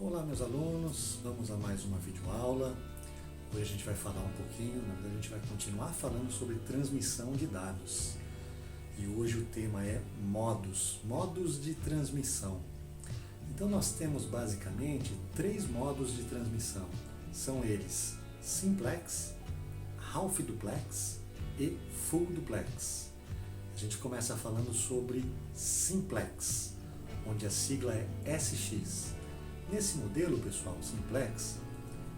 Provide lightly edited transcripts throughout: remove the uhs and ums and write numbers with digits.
Olá meus alunos, vamos a mais uma videoaula. Hoje a gente vai falar um pouquinho, na verdade a gente vai continuar falando sobre transmissão de dados. E hoje o tema é modos de transmissão. Então nós temos basicamente três modos de transmissão. São eles simplex, half duplex e full duplex. A gente começa falando sobre simplex, onde a sigla é SX. Nesse modelo, pessoal, simplex,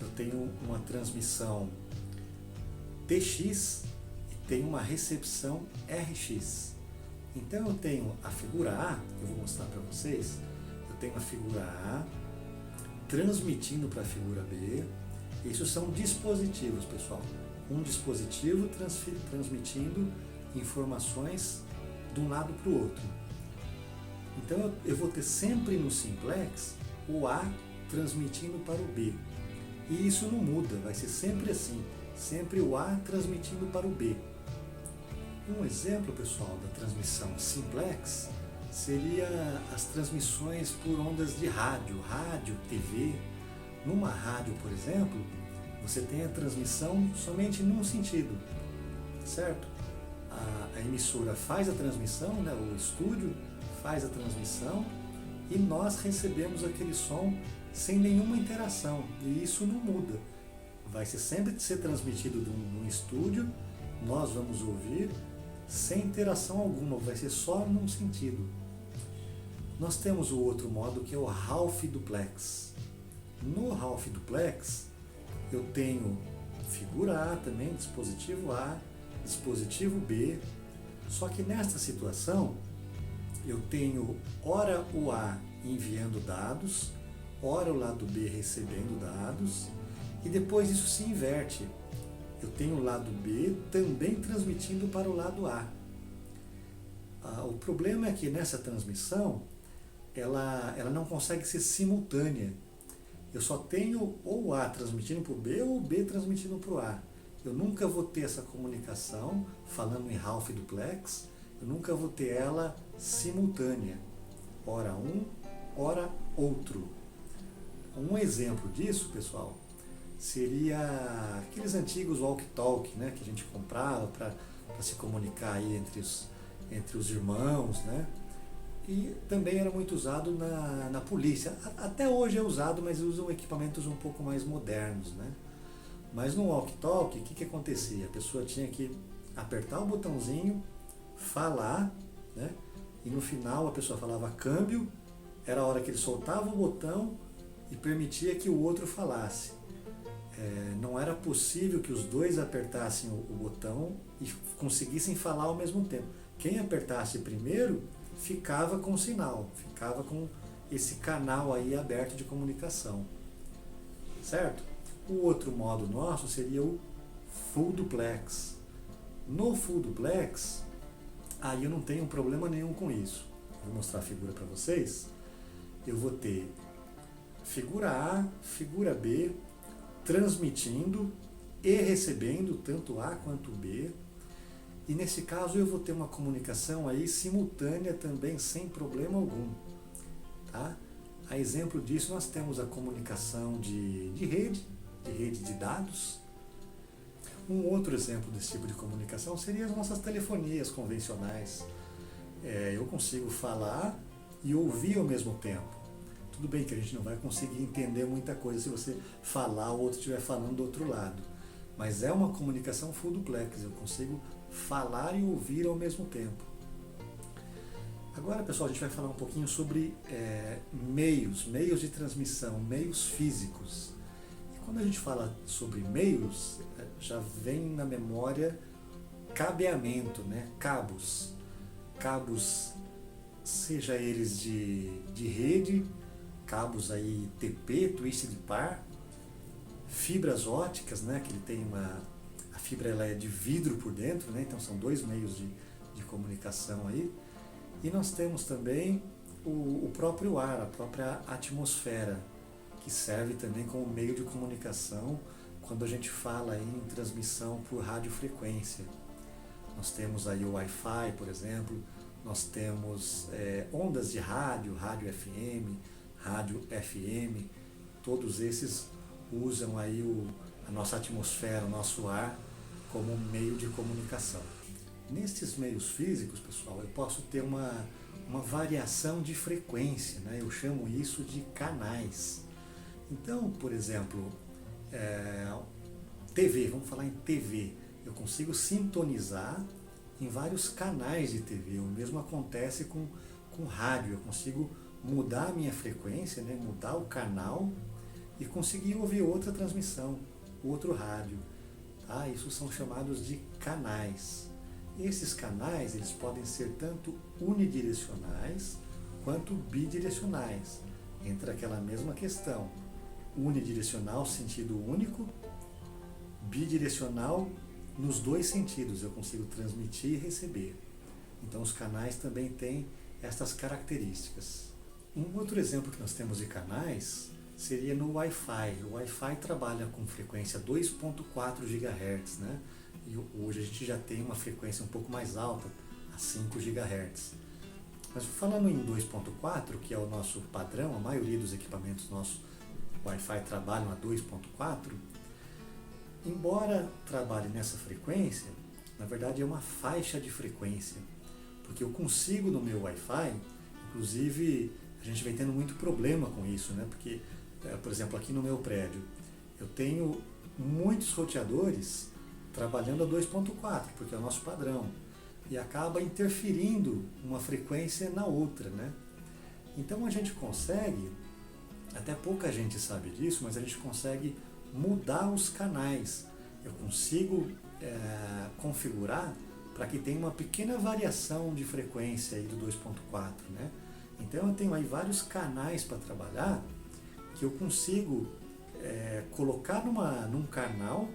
eu tenho uma transmissão TX e tenho uma recepção RX. Então eu tenho a figura A, eu vou mostrar para vocês, eu tenho a figura A transmitindo para a figura B. Isso são dispositivos, pessoal. Um dispositivo transmitindo informações de um lado para o outro. Então eu vou ter sempre no simplex o A transmitindo para o B. E isso não muda, vai ser sempre assim, sempre o A transmitindo para o B. Um exemplo, pessoal, da transmissão simplex seria as transmissões por ondas de rádio, TV. Numa rádio, por exemplo, você tem a transmissão somente num sentido, certo? A emissora faz a transmissão, né? O estúdio faz a transmissão e nós recebemos aquele som sem nenhuma interação, e isso não muda. Vai sempre ser transmitido num estúdio, nós vamos ouvir sem interação alguma, vai ser só num sentido. Nós temos o outro modo que é o half duplex. No half duplex eu tenho figura A também, dispositivo A, dispositivo B, só que nesta situação eu tenho ora o A enviando dados, ora o lado B recebendo dados, e depois isso se inverte. Eu tenho o lado B também transmitindo para o lado A. O problema é que nessa transmissão ela não consegue ser simultânea. Eu só tenho ou o A transmitindo para o B ou o B transmitindo para o A. Eu nunca vou ter essa comunicação, falando em half duplex, eu nunca vou ter ela simultânea, ora um, ora outro. Um exemplo disso, pessoal, seria aqueles antigos walkie-talkie, né, que a gente comprava para se comunicar aí entre os irmãos, né? E também era muito usado na polícia. Até hoje é usado, mas usam equipamentos um pouco mais modernos, né? Mas no walkie-talkie, o que acontecia? A pessoa tinha que apertar o botãozinho, falar, né? E no final a pessoa falava câmbio, era a hora que ele soltava o botão e permitia que o outro falasse. Não era possível que os dois apertassem o botão e conseguissem falar ao mesmo tempo. Quem apertasse primeiro ficava com o sinal, ficava com esse canal aí aberto de comunicação, certo? O outro modo nosso seria o full duplex. No full duplex, aí eu não tenho problema nenhum com isso. Vou mostrar a figura para vocês. Eu vou ter figura A, figura B, transmitindo e recebendo tanto A quanto B. E nesse caso eu vou ter uma comunicação aí simultânea também, sem problema algum. Tá? A exemplo disso nós temos a comunicação de rede de dados. Um outro exemplo desse tipo de comunicação seria as nossas telefonias convencionais. Eu consigo falar e ouvir ao mesmo tempo. Tudo bem que a gente não vai conseguir entender muita coisa se você falar ou o outro estiver falando do outro lado. Mas é uma comunicação full duplex, eu consigo falar e ouvir ao mesmo tempo. Agora, pessoal, a gente vai falar um pouquinho sobre meios de transmissão, meios físicos. E quando a gente fala sobre meios, já vem na memória cabeamento, né? Cabos, seja eles de rede, cabos aí TP, Twisted Pair, fibras óticas, né? Que ele tem a fibra ela é de vidro por dentro, né? Então são dois meios de comunicação aí. E nós temos também o próprio ar, a própria atmosfera, que serve também como meio de comunicação quando a gente fala em transmissão por radiofrequência. Nós temos aí o Wi-Fi, por exemplo, nós temos ondas de rádio FM, rádio FM, todos esses usam aí a nossa atmosfera, o nosso ar como meio de comunicação. Nestes meios físicos, pessoal, eu posso ter uma variação de frequência, né? Eu chamo isso de canais. Então, por exemplo, TV, vamos falar em TV. Eu consigo sintonizar em vários canais de TV. O mesmo acontece com rádio. Eu consigo mudar a minha frequência, né? Mudar o canal e conseguir ouvir outra transmissão, outro rádio. Tá? Isso são chamados de canais. Esses canais eles podem ser tanto unidirecionais quanto bidirecionais. Entra aquela mesma questão. Unidirecional, sentido único, bidirecional nos dois sentidos. Eu consigo transmitir e receber. Então os canais também têm estas características. Um outro exemplo que nós temos de canais seria no Wi-Fi. O Wi-Fi trabalha com frequência 2.4 GHz, né? E hoje a gente já tem uma frequência um pouco mais alta, a 5 GHz. Mas falando em 2.4, que é o nosso padrão, a maioria dos equipamentos nossos Wi-Fi trabalham a 2.4, embora trabalhe nessa frequência, na verdade é uma faixa de frequência, porque eu consigo no meu Wi-Fi, inclusive a gente vem tendo muito problema com isso, né? Porque, por exemplo, aqui no meu prédio, eu tenho muitos roteadores trabalhando a 2.4, porque é o nosso padrão, e acaba interferindo uma frequência na outra, né? Então a gente consegue, até pouca gente sabe disso, mas a gente consegue mudar os canais. Eu consigo configurar para que tenha uma pequena variação de frequência aí do 2.4, né? Então eu tenho aí vários canais para trabalhar que eu consigo colocar num canal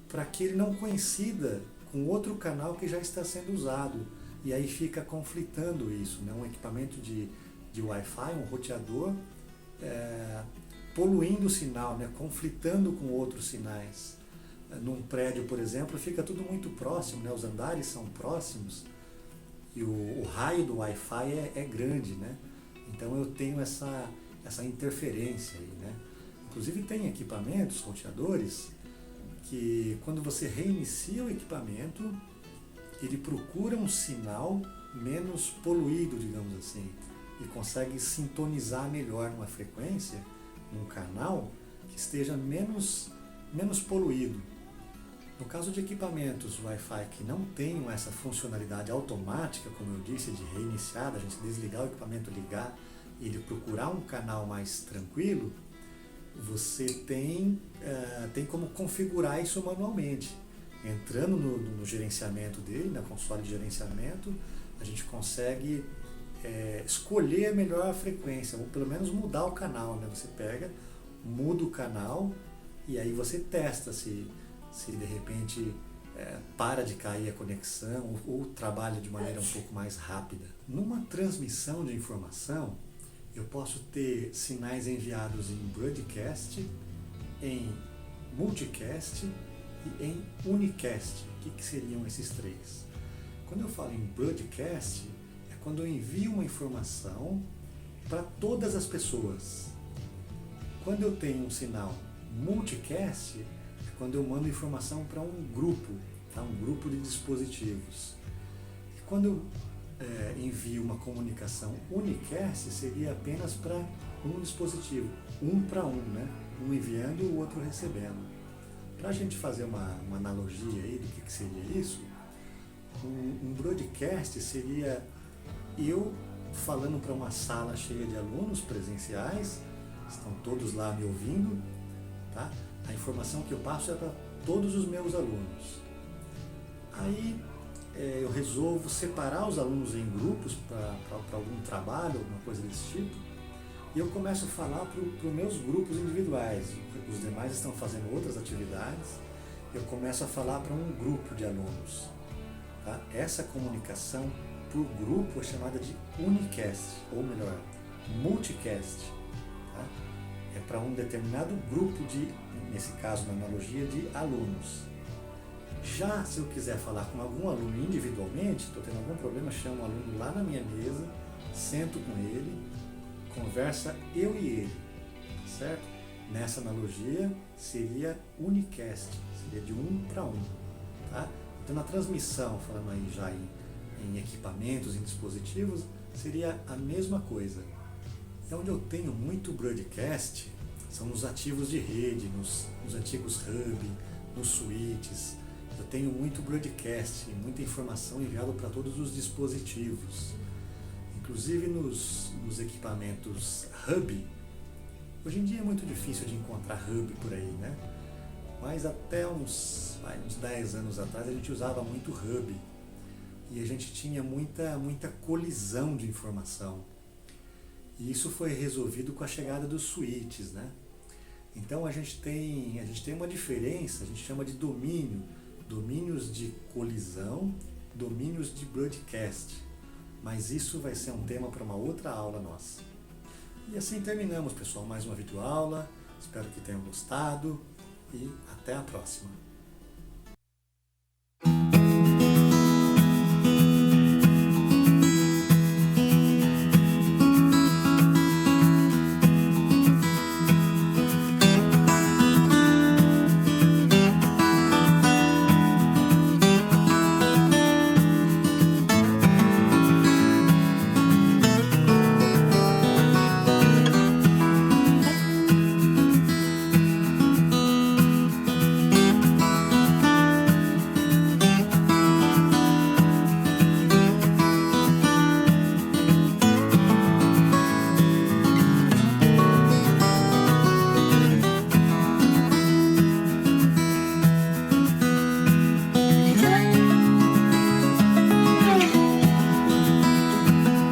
para que ele não coincida com outro canal que já está sendo usado. E aí fica conflitando isso, né? Um equipamento de Wi-Fi, um roteador, poluindo o sinal, né? Conflitando com outros sinais. Num prédio, por exemplo, fica tudo muito próximo, né? Os andares são próximos e o raio do Wi-Fi é grande, né? Então eu tenho essa interferência aí, né? Inclusive tem equipamentos, roteadores, que quando você reinicia o equipamento, ele procura um sinal menos poluído, digamos assim, e consegue sintonizar melhor numa frequência, num canal que esteja menos poluído. No caso de equipamentos Wi-Fi que não tenham essa funcionalidade automática, como eu disse, de reiniciar, a gente desligar o equipamento, ligar e ele procurar um canal mais tranquilo, você tem como configurar isso manualmente. Entrando no gerenciamento dele, na console de gerenciamento, a gente consegue escolher a melhor frequência, ou pelo menos mudar o canal, né? Você pega, muda o canal e aí você testa se de repente para de cair a conexão ou trabalha de maneira um pouco mais rápida. Numa transmissão de informação, eu posso ter sinais enviados em broadcast, em multicast e em unicast. O que seriam esses três? Quando eu falo em broadcast, é quando eu envio uma informação para todas as pessoas. Quando eu tenho um sinal multicast, é quando eu mando informação para um grupo, tá? Um grupo de dispositivos. E quando eu envio uma comunicação unicast, seria apenas para um dispositivo, um para um, né? Um enviando e o outro recebendo. Para a gente fazer uma analogia aí do que seria isso, um broadcast seria eu falando para uma sala cheia de alunos presenciais, estão todos lá me ouvindo, tá? A informação que eu passo é para todos os meus alunos. Aí eu resolvo separar os alunos em grupos para algum trabalho, alguma coisa desse tipo, e eu começo a falar para os meus grupos individuais. Os demais estão fazendo outras atividades, eu começo a falar para um grupo de alunos. Tá? Essa comunicação por grupo é chamada de unicast, ou melhor, multicast. Tá? É para um determinado grupo nesse caso, na analogia, de alunos. Já se eu quiser falar com algum aluno individualmente, estou tendo algum problema, chamo o aluno lá na minha mesa, sento com ele, conversa eu e ele, certo? Nessa analogia seria unicast, seria de 1 para 1, tá? Então na transmissão, falando aí já em equipamentos, em dispositivos, seria a mesma coisa. E onde eu tenho muito broadcast são nos ativos de rede, nos antigos hub, nos switches. Eu tenho muito broadcast, muita informação enviada para todos os dispositivos. Inclusive nos equipamentos hub. Hoje em dia é muito difícil de encontrar hub por aí, né? Mas até uns 10 anos atrás a gente usava muito hub. E a gente tinha muita colisão de informação. E isso foi resolvido com a chegada dos switches, né? Então a gente tem uma diferença, a gente chama de domínios de colisão, domínios de broadcast. Mas isso vai ser um tema para uma outra aula nossa. E assim terminamos, pessoal, mais uma videoaula. Espero que tenham gostado e até a próxima.